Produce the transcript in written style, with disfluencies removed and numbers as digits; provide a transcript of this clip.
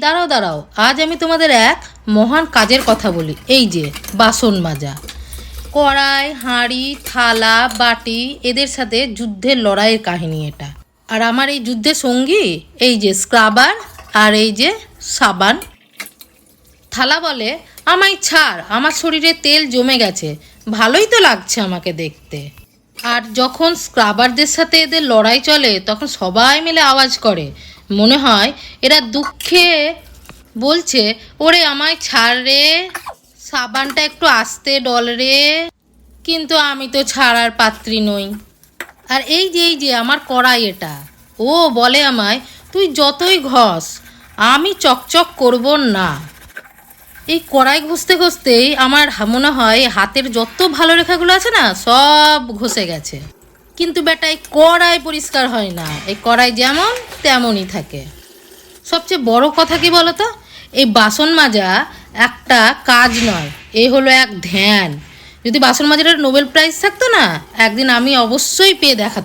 দাঁড়াও দাঁড়াও, আজ আমি তোমাদের এক মহান কাজের কথা বলি। এই যে বাসন মাজা। কড়াই, হাঁড়ি, থালা, বাটি এদের সাথে যুদ্ধের লড়াইয়ের কাহিনী এটা। আর আমার এই যুদ্ধের সঙ্গী এই যে স্ক্রাবার আর এই যে সাবান। থালা বলে, আমায় ছাড়, আমার শরীরে তেল জমে গেছে, ভালোই তো লাগছে আমাকে দেখতে। আর যখন স্ক্রাবারদের সাথে এদের লড়াই চলে তখন সবাই মিলে আওয়াজ করে, মনে হয় এরা দুঃখে বলছে, ওরে আমায় ছাড় রে, সাবানটা একটু আস্তে ডল রে। কিন্তু আমি তো ছাড়ার পাত্রী নই। আর এই যে আমার কড়াই এটা, ও বলে আমায়, তুই যতই ঘষ আমি চকচক করব না। এই কড়াই ঘষতে ঘষতেই আমার মনে হয় হাতের যত ভালো রেখাগুলো আছে না সব ঘষে গেছে। কিন্তু বেটা এই কড়াই পরিষ্কার হয় না, এই কড়াই যেমন তেমনই থাকে। সবচেয়ে বড় কথা কি বলতো, এই বাসন মাজা একটা কাজ নয়, এই হলো এক ধ্যান। যদি বাসন মাজার নোবেল প্রাইজ থাকতো না, একদিন আমি অবশ্যই পেয়ে দেখাতাম।